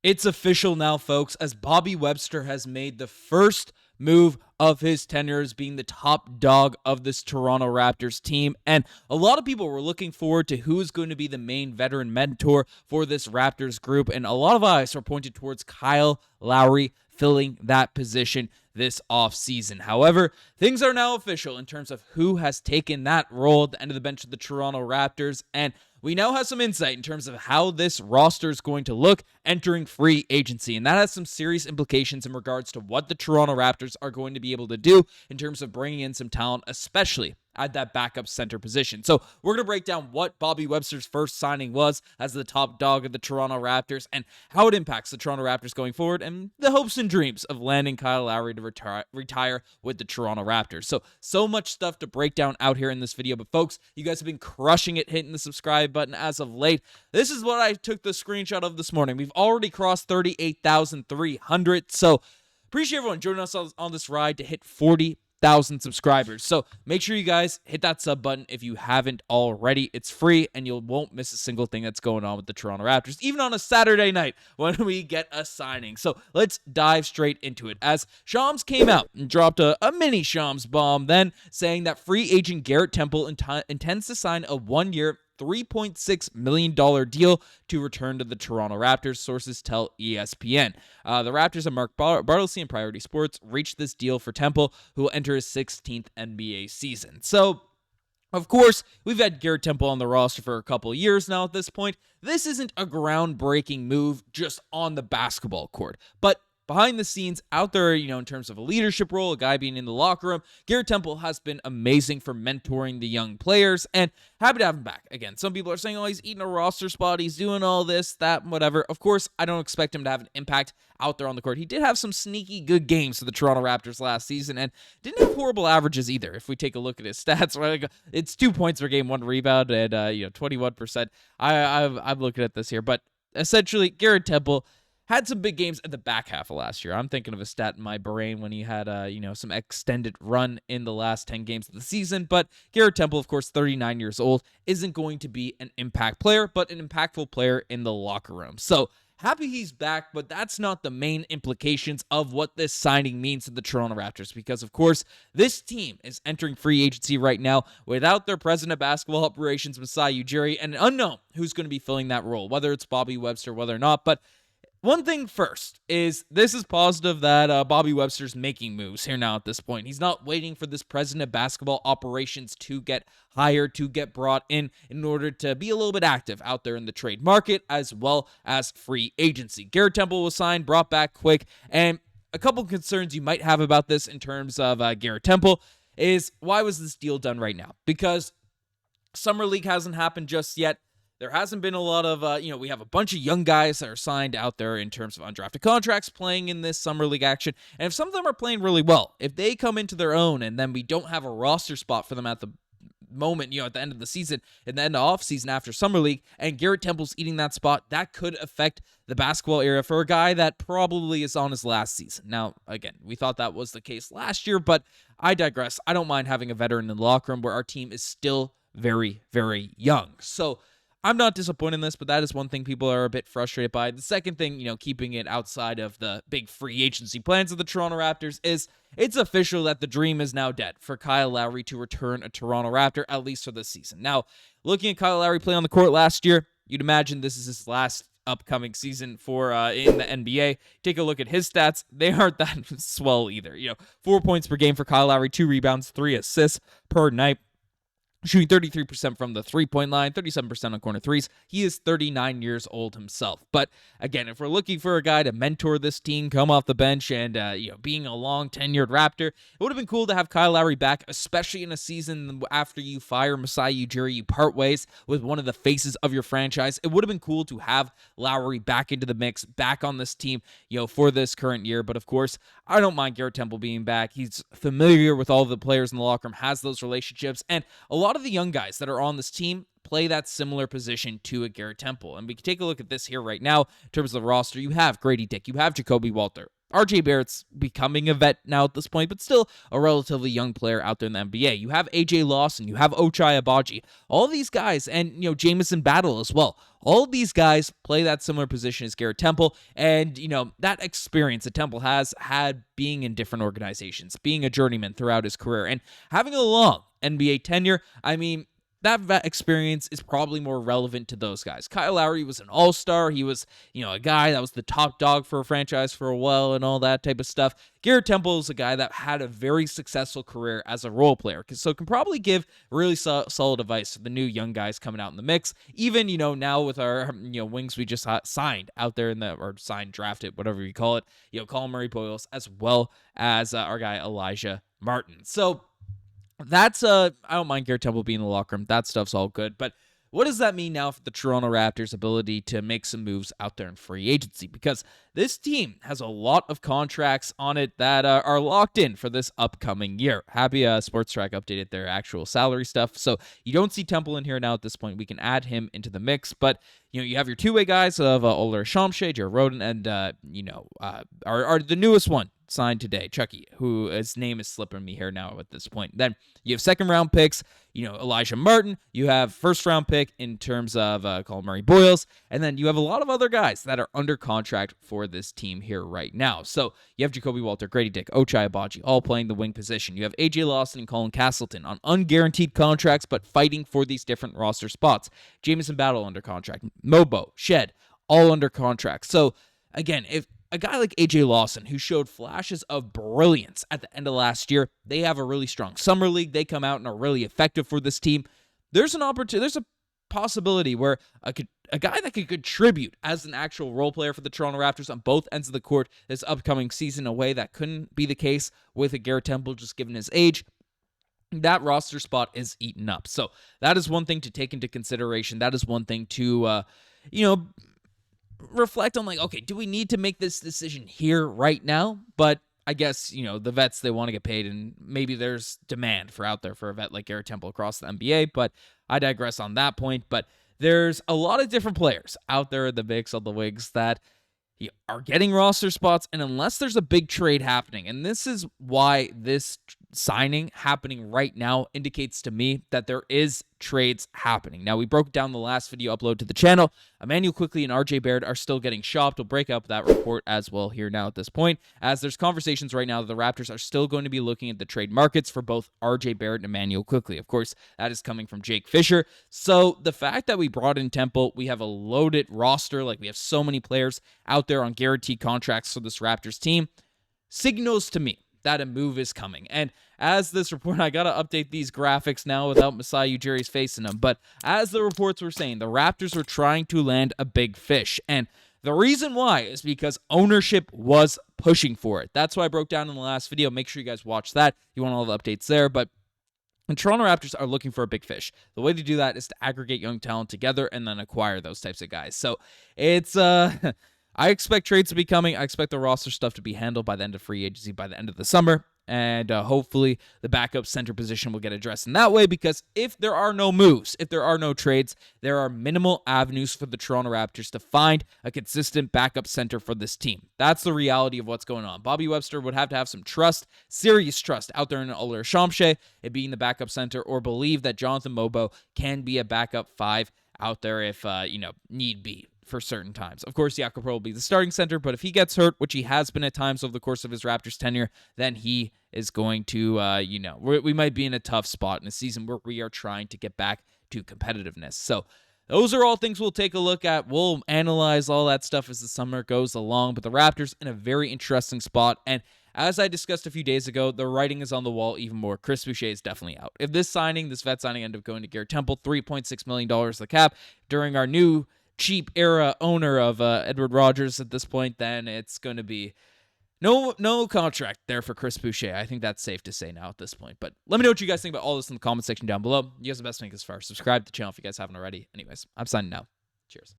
It's official now, folks, as Bobby Webster has made the first move of his tenure as being the top dog of this Toronto Raptors team. And a lot of people were looking forward to who is going to be the main veteran mentor for this Raptors group. And a lot of eyes are pointed towards Kyle Lowry filling that position this offseason. However, things are now official in terms of who has taken that role at the end of the bench of the Toronto Raptors. And we now have some insight in terms of how this roster is going to look entering free agency. And that has some serious implications in regards to what the Toronto Raptors are going to be able to do in terms of bringing in some talent, especially at that backup center position. So we're going to break down what Bobby Webster's first signing was as the top dog of the Toronto Raptors and how it impacts the Toronto Raptors going forward and the hopes and dreams of landing Kyle Lowry to retire with the Toronto Raptors. So much stuff to break down out here in this video. But folks, you guys have been crushing it, hitting the subscribe button as of late. This is what I took the screenshot of this morning. We've already crossed 38,300. So appreciate everyone joining us on this ride to hit 40,000 subscribers. So make sure you guys hit that sub button if you haven't already. It's free and you won't miss a single thing that's going on with the Toronto Raptors, even on a Saturday night when we get a signing. So let's dive straight into it. As Shams came out and dropped a mini Shams bomb, then saying that free agent Garrett Temple intends to sign a 1-year, $3.6 million deal to return to the Toronto Raptors, sources tell ESPN. The Raptors and Mark Bartlesy and Priority Sports reached this deal for Temple, who will enter his 16th NBA season. So, of course, we've had Garrett Temple on the roster for a couple of years now at this point. This isn't a groundbreaking move just on the basketball court, but behind the scenes, out there, in terms of a leadership role, a guy being in the locker room, Garrett Temple has been amazing for mentoring the young players, and happy to have him back. Again, some people are saying, oh, he's eating a roster spot, he's doing all this, that, whatever. Of course, I don't expect him to have an impact out there on the court. He did have some sneaky good games for the Toronto Raptors last season, and didn't have horrible averages either, if we take a look at his stats. It's 2 points per game, 1 rebound, and 21%. I'm looking at this here, but essentially, Garrett Temple had some big games at the back half of last year. I'm thinking of a stat in my brain when he had some extended run in the last 10 games of the season. But Garrett Temple, of course, 39 years old, isn't going to be an impact player, but an impactful player in the locker room. So happy he's back, but that's not the main implications of what this signing means to the Toronto Raptors, because, of course, this team is entering free agency right now without their president of basketball operations, Masai Ujiri, and an unknown who's going to be filling that role, whether it's Bobby Webster, whether or not. But one thing first is this is positive that Bobby Webster's making moves here now at this point. He's not waiting for this president of basketball operations to get hired, to get brought in order to be a little bit active out there in the trade market as well as free agency. Garrett Temple was signed, brought back quick, and a couple concerns you might have about this in terms of Garrett Temple is, why was this deal done right now? Because Summer League hasn't happened just yet. There hasn't been a lot of, we have a bunch of young guys that are signed out there in terms of undrafted contracts playing in this Summer League action. And if some of them are playing really well, if they come into their own and then we don't have a roster spot for them at the moment, at the end of the season, and then the offseason after Summer League, and Garrett Temple's eating that spot, that could affect the basketball era for a guy that probably is on his last season. Now, again, we thought that was the case last year, but I digress. I don't mind having a veteran in the locker room where our team is still very, very young. So I'm not disappointed in this, but that is one thing people are a bit frustrated by. The second thing, keeping it outside of the big free agency plans of the Toronto Raptors, is it's official that the dream is now dead for Kyle Lowry to return a Toronto Raptor, at least for this season. Now, looking at Kyle Lowry play on the court last year, you'd imagine this is his last upcoming season for in the NBA. Take a look at his stats. They aren't that swell either. 4 points per game for Kyle Lowry, 2 rebounds, 3 assists per night. Shooting 33% from the three-point line, 37% on corner threes. He is 39 years old himself. But again, if we're looking for a guy to mentor this team, come off the bench, and being a long tenured Raptor, it would have been cool to have Kyle Lowry back, especially in a season after you fire Masai Ujiri, you part ways with one of the faces of your franchise. It would have been cool to have Lowry back into the mix, back on this team, for this current year. But of course, I don't mind Garrett Temple being back. He's familiar with all the players in the locker room, has those relationships, and a lot of the young guys that are on this team play that similar position to a Garrett Temple. And we can take a look at this here right now in terms of the roster. You have Gradey Dick, you have Rajaković, RJ Barrett's becoming a vet now at this point, but still a relatively young player out there in the NBA. You have AJ Lawson, you have Ochai Agbaji, all these guys, and Jamison Battle as well. All of these guys play that similar position as Garrett Temple, and that experience that Temple has had being in different organizations, being a journeyman throughout his career, and having a long NBA tenure. I mean, that vet experience is probably more relevant to those guys. Kyle Lowry was an all-star. He was, a guy that was the top dog for a franchise for a while and all that type of stuff. Garrett Temple is a guy that had a very successful career as a role player, so can probably give really solid advice to the new young guys coming out in the mix. Even, now with our, wings we just signed out there drafted, whatever you call it, Colin Murray-Boyles, as well as our guy Elijah Martin. So that's I don't mind Garrett Temple being in the locker room. That stuff's all good. But what does that mean now for the Toronto Raptors' ability to make some moves out there in free agency? Because this team has a lot of contracts on it that are locked in for this upcoming year. Happy Sports Track updated their actual salary stuff. So you don't see Temple in here now at this point. We can add him into the mix. But, you have your two-way guys of Oler Shamshe, Jared Roden, and, are the newest one signed today, Chucky, who his name is slipping me here now at this point. Then you have second-round picks, Elijah Martin. You have first-round pick in terms of Colin Murray-Boyles. And then you have a lot of other guys that are under contract for this team here right now. So you have Jacoby Walter, Gradey Dick, Ochai Agbaji, all playing the wing position. You have AJ Lawson and Colin Castleton on unguaranteed contracts, but fighting for these different roster spots. Jamison Battle under contract. Mobo, Shead, all under contract. So again, if a guy like AJ Lawson, who showed flashes of brilliance at the end of last year, they have a really strong summer league. They come out and are really effective for this team. There's an opportunity. There's a possibility where a guy that could contribute as an actual role player for the Toronto Raptors on both ends of the court this upcoming season, in a way that couldn't be the case with a Garrett Temple, just given his age. That roster spot is eaten up. So that is one thing to take into consideration. That is one thing to, reflect on, okay, do we need to make this decision here right now? But I guess, the vets, they want to get paid, and maybe there's demand out there for a vet like Garrett Temple across the NBA, but I digress on that point. But there's a lot of different players out there in the mix on the wings that are getting roster spots, and unless there's a big trade happening, and this is why this signing happening right now indicates to me that there is trades happening. Now, we broke down the last video upload to the channel. Immanuel Quickley and RJ Barrett are still getting shopped. We'll break up that report as well here now at this point, as there's conversations right now that the Raptors are still going to be looking at the trade markets for both RJ Barrett and Immanuel Quickley. Of course, that is coming from Jake Fisher. So the fact that we brought in Temple, we have a loaded roster, we have so many players out there on guaranteed contracts for this Raptors team, signals to me that a move is coming. And as this report, I got to update these graphics now without Masai Ujiri's face in them, but as the reports were saying, the Raptors were trying to land a big fish. And the reason why is because ownership was pushing for it. That's why I broke down in the last video. Make sure you guys watch that. You want all the updates there. But the Toronto Raptors are looking for a big fish. The way to do that is to aggregate young talent together and then acquire those types of guys. So it's I expect trades to be coming. I expect the roster stuff to be handled by the end of free agency, by the end of the summer. And hopefully the backup center position will get addressed in that way, because if there are no moves, if there are no trades, there are minimal avenues for the Toronto Raptors to find a consistent backup center for this team. That's the reality of what's going on. Bobby Webster would have to have some trust, serious trust out there in Oler Shamshe, it being the backup center, or believe that Jonathan Mobo can be a backup five out there if, need be for certain times. Of course, Jakob Poeltl will be the starting center, but if he gets hurt, which he has been at times over the course of his Raptors tenure, then he is going to, we might be in a tough spot in a season where we are trying to get back to competitiveness. So those are all things we'll take a look at. We'll analyze all that stuff as the summer goes along, but the Raptors in a very interesting spot. And as I discussed a few days ago, the writing is on the wall even more. Chris Boucher is definitely out. If this vet signing ended up going to Garrett Temple, $3.6 million the cap during our new cheap era owner of Edward Rogers at this point, then it's going to be no contract there for Chris Boucher. I think that's safe to say now at this point. But let me know what you guys think about all this in the comment section down below. You guys have the best thing as far. Subscribe to the channel if you guys haven't already. Anyways, I'm signing now. Cheers.